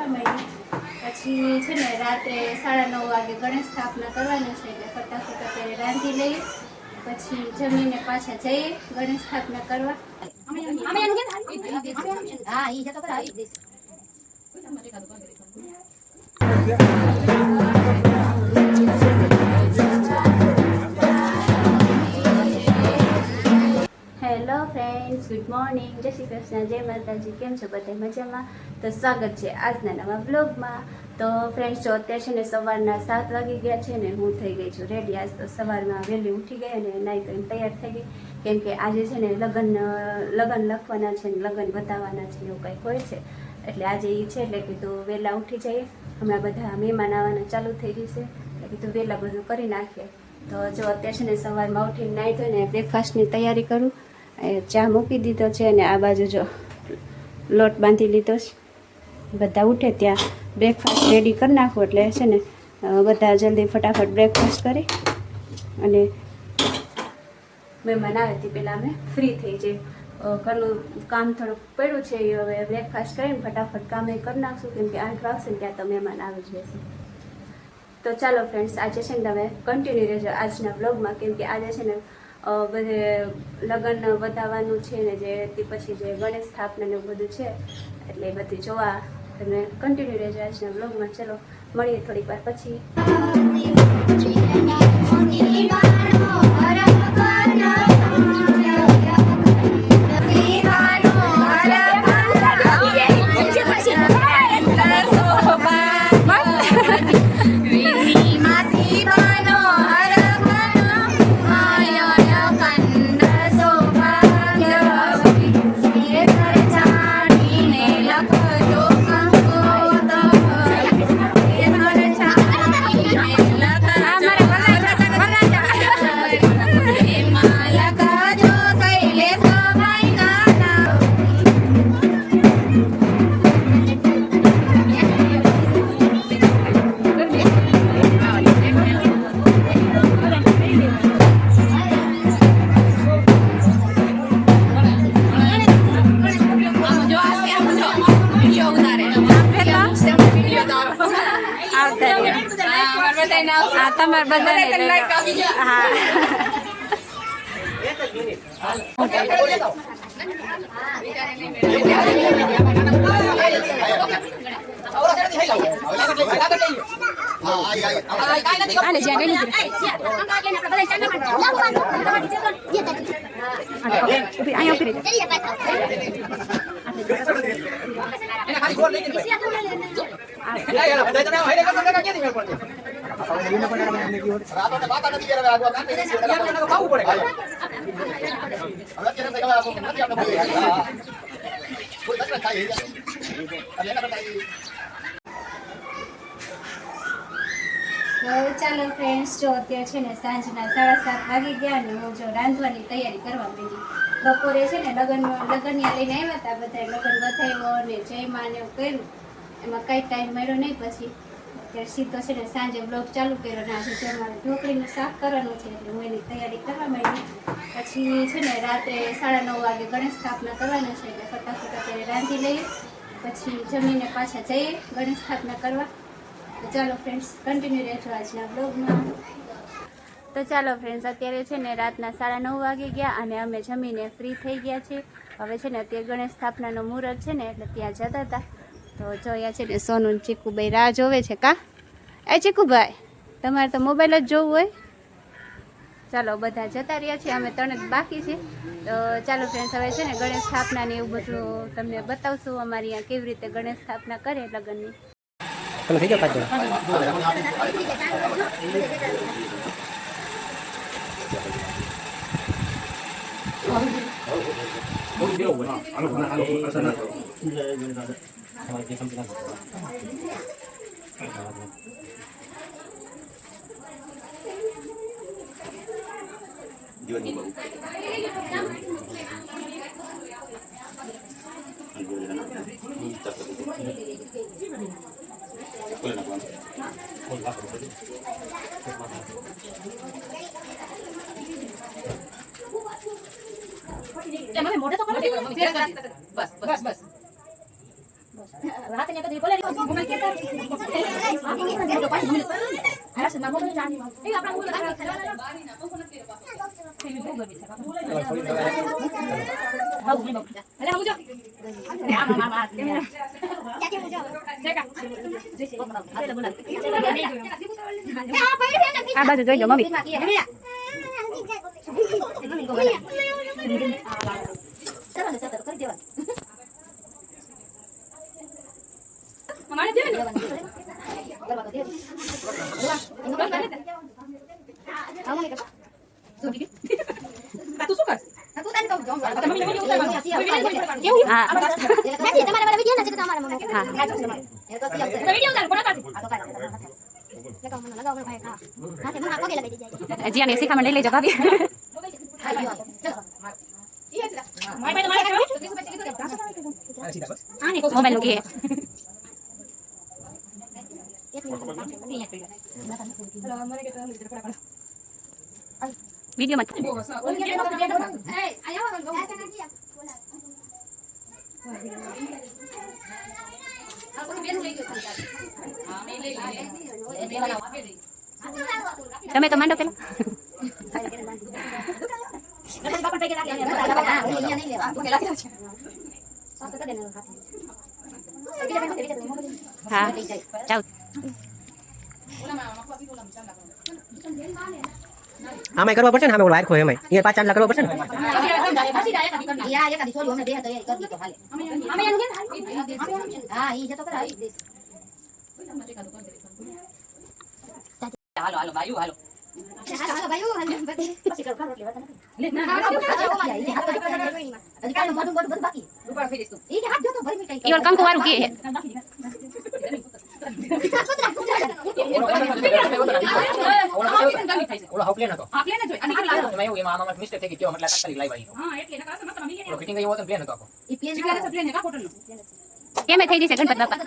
કરવા માંડી. પછી છે ને રાત્રે 9:30 વાગે ગણેશ સ્થાપના કરવાના છે એટલે ફટાફટ અત્યારે રાંધી લઈએ. પછી જમીને પાછા જઈએ ગણેશ સ્થાપના કરવા. હેલો ફ્રેન્ડ્સ, ગુડ મોર્નિંગ, જય શ્રી કૃષ્ણ, જય માતાજી. કેમ છો બધા? મજામાં? તો સ્વાગત છે આજના નવા બ્લોગમાં. તો ફ્રેન્ડ્સ, જો અત્યારે છે ને સવારના 7 વાગી ગયા છે ને હું થઈ ગઈ છું રેડી. આજ તો સવારમાં વહેલી ઉઠી ગઈ અને નાહી ધોઈને તૈયાર થઈ ગઈ, કેમ કે આજે છે ને લગ્ન લખવાના છે ને લગ્ન બતાવવાના છે એવું કંઈક હોય છે. એટલે આજે એ છે એટલે કીધું વહેલા ઉઠી જઈએ. હમણાં બધા મહેમાન આવવાના ચાલુ થઈ જશે એટલે કીધું વહેલા બધું કરી નાખીએ. તો જો અત્યારે છે ને સવારમાં ઉઠીને નાહી ધોઈને બ્રેકફાસ્ટની તૈયારી કરું. ચા મૂકી દીધો છે અને આ બાજુ જો લોટ બાંધી લીધો છે. બધા ઉઠે ત્યાં બ્રેકફાસ્ટ રેડી કરી નાખું એટલે છે ને બધા જલ્દી ફટાફટ બ્રેકફાસ્ટ કરી અને મહેમાન આવે તે પહેલાં અમે ફ્રી થઈ જઈએ. ઘરનું કામ થોડુંક પડ્યું છે એ હવે બ્રેકફાસ્ટ કરીને ફટાફટ કામ એ કરી નાખશું, કેમ કે 8 વાગશે ને ત્યાં તો મહેમાન આવી જશે. તો ચાલો ફ્રેન્ડ્સ, આજે છે ને તમે કન્ટિન્યુ રહેજો આજના બ્લોગમાં, કેમ કે આજે છે ને બધે લગ્ન વધાવવાનું છે ને જે પછી જે ગણેશ સ્થાપના ને બધું છે એટલે બધું જોવા તમે કન્ટિન્યુ રહેજો આજના બ્લોગમાં. ચલો મળીએ થોડીક વાર પછી. તમારે બધાને હા ચાલો ફ્રેન્ડ્સ, જો અત્યારે છે ને સાંજના 7:30 વાગી ગયા ને હું જો રાંધવાની તૈયારી કરવા માંડી. બપોરે છે ને લગનિયા લઈને આવ્યા હતા, બધા લગ્ન બધાવ્યો અને જયમાં ને એવું કર્યું, એમાં કંઈ ટાઈમ મળ્યો નહીં. પછી અત્યારે સીધો છે ને સાંજે બ્લોગ ચાલુ કર્યો ને આજે જો અમારે ઢોકળીનું શાક કરવાનું છે એટલે હું એની તૈયારી કરવા માંડી. પછી છે ને રાત્રે 9:30 વાગે ગણેશ સ્થાપના કરવાના છે એટલે ફટાફટ અત્યારે રાંધી લઈએ. પછી જમીને પાછા જઈએ ગણેશ સ્થાપના કરવા. તો ચાલો ફ્રેન્ડ્સ, કન્ટિન્યુ રહેજો આજના બ્લોગમાં. તો ચાલો ફ્રેન્ડ્સ, અત્યારે છે ને રાતના 9:30 વાગી ગયા અને અમે જમીને ફ્રી થઈ ગયા છીએ. હવે છે ને અત્યારે ગણેશ સ્થાપનાનો મુહૂર્ત છે ને એટલે ત્યાં જતા હતા. તો જોયા છે ને સોનું ચીકુભાઈ રાહ જોવે છે. કા એ ચીકુભાઈ, તમારે તો મોબાઈલ જ જોવું હોય. ચાલો બધા જતા રહ્યા છીએ, અમે 3 જ બાકી છે. તો ચાલો ફ્રેન્ડ્સ, હવે છે ને ગણેશ સ્થાપના ને એવું બધું તમને બતાવશું અમારી અહીંયા કેવી રીતે ગણેશ સ્થાપના કરે લગ્નની. તમે થઈ જાઓ પાછો. મોઢે તો કરો બસ બસ બસ રાત ને આ બાજુ જોઈ લો મમ્મી હજી આને શીખામણ લઈ લેજો ભાભી મોબાઈલ મૂકીએ વિડીયો માં તમે તો માંડો પેલા હા જાઓ આમાં કરવા પડશે ને આમે ઓલા આખો એમાં અહીંયા 5 લાખ કરવા પડશે ને હાલો હાલો બાયુ હાલો ઈવન કંકુ વાળું કે ઓલા હાવ પ્લેન હતો આ પ્લેન જ હોય અને કેટલા એમાં એવું એમાં આમાં મિસ્ટેક થઈ ગઈ કેવો મતલબ તાત્કાલિક લાવી આવી હા એટલે નકા સમસ્ત માં ઓલો ફિટિંગ ગયો હતો પ્લેન હતો આખો કેટલા પ્લેન કા કોટન નો કેમે થઈ જશે ગણપત બાપા